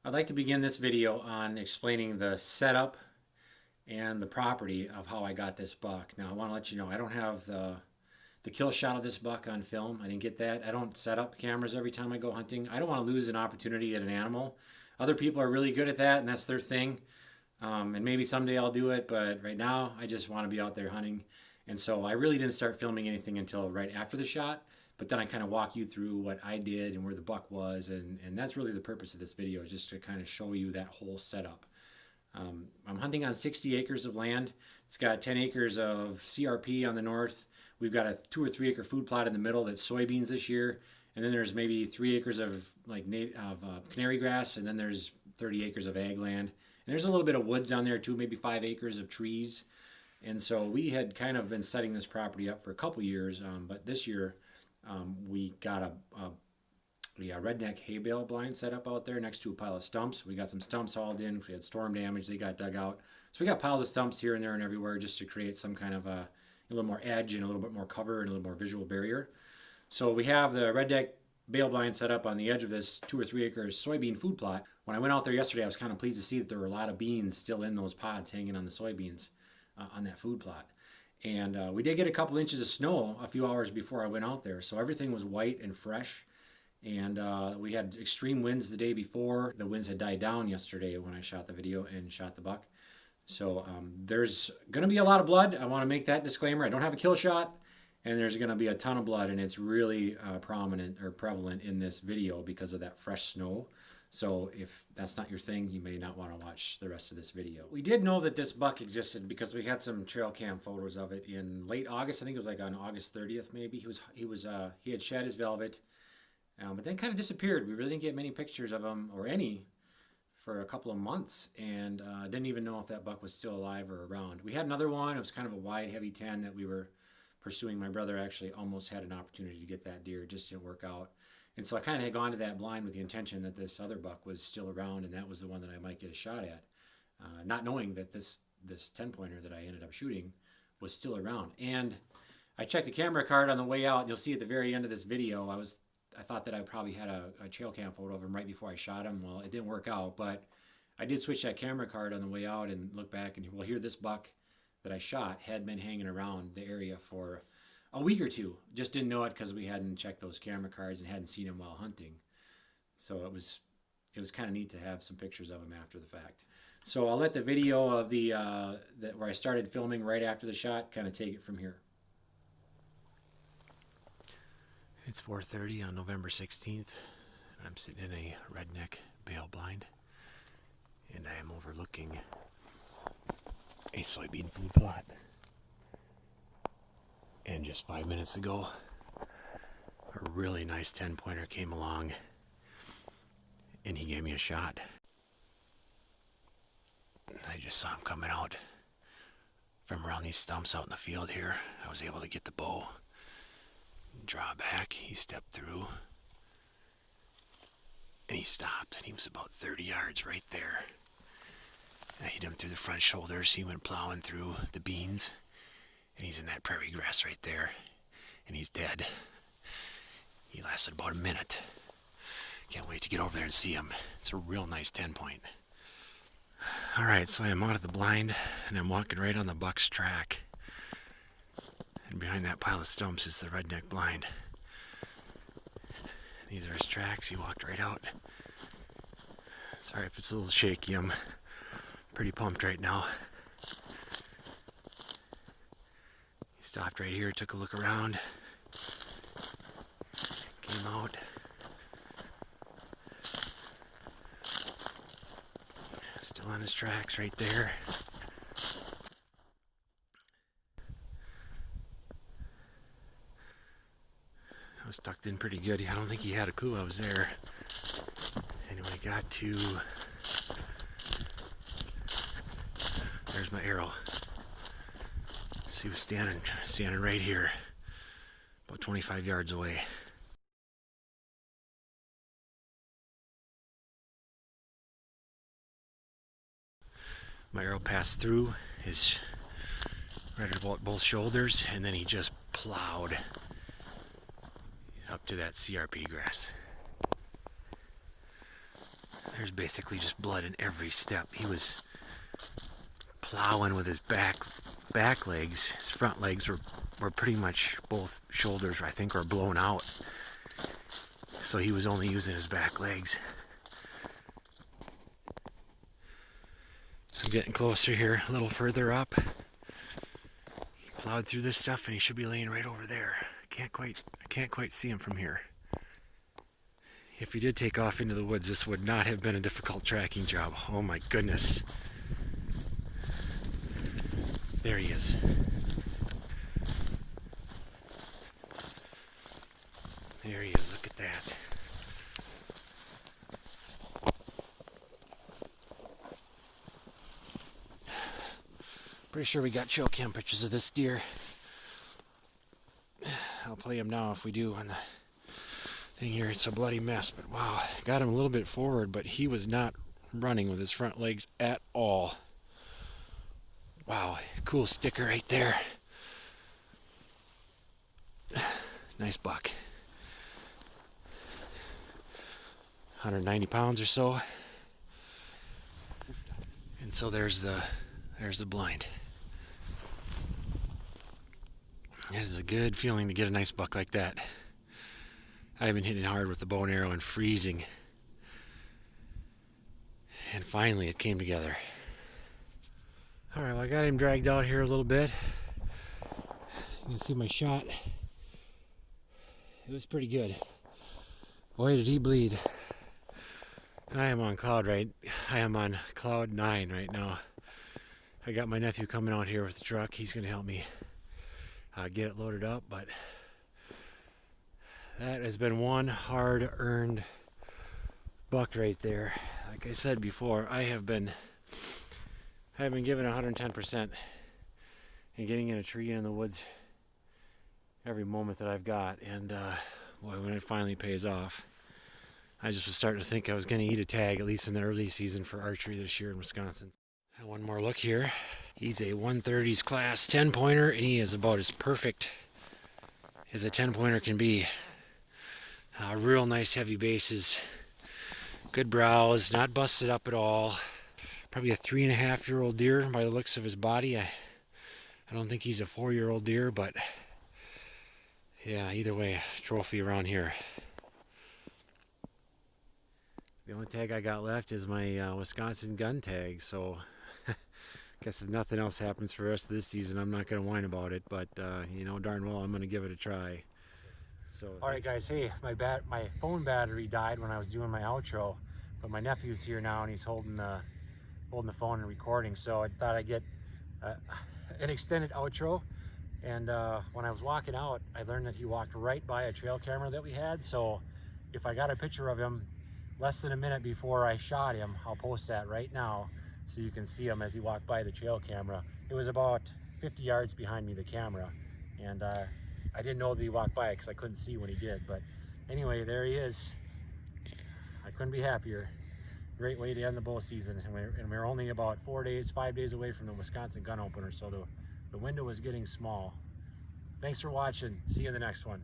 I'd like to begin this video on explaining the setup and the property of how I got this buck. Now I want to let you know I don't have the kill shot of this buck on film. I didn't get that. I don't set up cameras every time I go hunting. I don't want to lose an opportunity at an animal. Other people are really good at that and that's their thing. And maybe someday I'll do it, but right now I just want to be out there hunting. And so I really didn't start filming anything until right after the shot. But then I kind of walk you through what I did and where the buck was, and that's really the purpose of this video, is just to kind of show you that whole setup. I'm hunting on 60 acres of land. It's got 10 acres of CRP on the north. We've got a 2 or 3 acre food plot in the middle that's soybeans this year, and then there's maybe 3 acres of canary grass, and then there's 30 acres of ag land. And there's a little bit of woods on there too, maybe 5 acres of trees. And so we had kind of been setting this property up for a couple years, but this year we got a redneck hay bale blind set up out there next to a pile of stumps. We got some stumps hauled in. We had storm damage. They got dug out. So we got piles of stumps here and there and everywhere just to create some kind of a little more edge and a little bit more cover and a little more visual barrier. So we have the redneck bale blind set up on the edge of this 2 or 3 acre soybean food plot. When I went out there yesterday, I was kind of pleased to see that there were a lot of beans still in those pods hanging on the soybeans on that food plot. And we did get a couple inches of snow a few hours before I went out there. So everything was white and fresh. And we had extreme winds the day before. The winds had died down yesterday when I shot the video and shot the buck. So there's going to be a lot of blood. I want to make that disclaimer. I don't have a kill shot. And there's going to be a ton of blood. And it's really prominent or prevalent in this video because of that fresh snow. So if that's not your thing, you may not want to watch the rest of this video. We did know that this buck existed because we had some trail cam photos of it in late August. I think it was like on August 30th maybe. He had shed his velvet, but then kind of disappeared. We really didn't get many pictures of him or any for a couple of months, and didn't even know if that buck was still alive or around. We had another one. It was kind of a wide, heavy 10 that we were pursuing. My brother actually almost had an opportunity to get that deer. It just didn't work out. And so I kind of had gone to that blind with the intention that this other buck was still around, and that was the one that I might get a shot at, not knowing that this 10-pointer that I ended up shooting was still around. And I checked the camera card on the way out, and you'll see at the very end of this video, I thought that I probably had a trail cam photo of him right before I shot him. Well, it didn't work out, but I did switch that camera card on the way out and look back, and well, here this buck that I shot had been hanging around the area for a week or two. Just didn't know it because we hadn't checked those camera cards and hadn't seen him while hunting. So it was kind of neat to have some pictures of him after the fact. So I'll let the video of where I started filming right after the shot kind of take it from here. It's 4:30 on November 16th. I'm sitting in a redneck bale blind, and I am overlooking a soybean food plot. And just 5 minutes ago, a really nice 10-pointer came along, and he gave me a shot. I just saw him coming out from around these stumps out in the field here. I was able to get the bow, draw back. He stepped through, and he stopped, and he was about 30 yards right there. I hit him through the front shoulders. He went plowing through the beans. And he's in that prairie grass right there. And he's dead. He lasted about a minute. Can't wait to get over there and see him. It's a real nice 10-point. Alright, so I am out of the blind, and I'm walking right on the buck's track. And behind that pile of stumps is the redneck blind. These are his tracks. He walked right out. Sorry if it's a little shaky. I'm pretty pumped right now. Stopped right here, took a look around, came out. Still on his tracks right there. I was tucked in pretty good. I don't think he had a clue I was there. Anyway, got to... There's my arrow. He was standing right here, about 25 yards away. My arrow passed through his right about both shoulders, and then he just plowed up to that CRP grass. There's basically just blood in every step. He was plowing with his back legs. His front legs were pretty much, both shoulders I think were blown out. So he was only using his back legs. I'm getting closer here, a little further up. He plowed through this stuff and he should be laying right over there. I can't quite see him from here. If he did take off into the woods, this would not have been a difficult tracking job. Oh my goodness. There he is. There he is, look at that. Pretty sure we got trail cam pictures of this deer. I'll play him now if we do on the thing here. It's a bloody mess, but wow, got him a little bit forward, but he was not running with his front legs at all. Wow, cool sticker right there. Nice buck. 190 pounds or so. And so there's the blind. It is a good feeling to get a nice buck like that. I've been hitting hard with the bow and arrow and freezing. And finally it came together. Alright, well I got him dragged out here a little bit. You can see my shot. It was pretty good. Boy, did he bleed. I am on cloud 9 right now. I got my nephew coming out here with the truck. He's going to help me get it loaded up, but that has been one hard-earned buck right there. Like I said before, I have been given 110% in getting in a tree and in the woods every moment that I've got, and boy, when it finally pays off, I just was starting to think I was going to eat a tag, at least in the early season for archery this year in Wisconsin. And one more look here. He's a 130s class 10-pointer, and he is about as perfect as a 10-pointer can be. Real nice heavy bases, good brows, not busted up at all. Probably a 3.5-year-old deer by the looks of his body. I don't think he's a 4-year-old deer, but yeah, either way, trophy around here. The only tag I got left is my Wisconsin gun tag, so guess if nothing else happens for the rest of this season, I'm not going to whine about it, but you know darn well I'm going to give it a try. So, alright guys, hey, my phone battery died when I was doing my outro, but my nephew's here now and he's holding the phone and recording, so I thought I'd get an extended outro. And when I was walking out, I learned that he walked right by a trail camera that we had, so if I got a picture of him less than a minute before I shot him, I'll post that right now so you can see him as he walked by the trail camera. It was about 50 yards behind me, the camera, and I didn't know that he walked by it because I couldn't see when he did, but anyway, there he is. I couldn't be happier. Great way to end the bow season, and we're only about 5 days away from the Wisconsin gun opener, so the window is getting small. Thanks for watching. See you in the next one.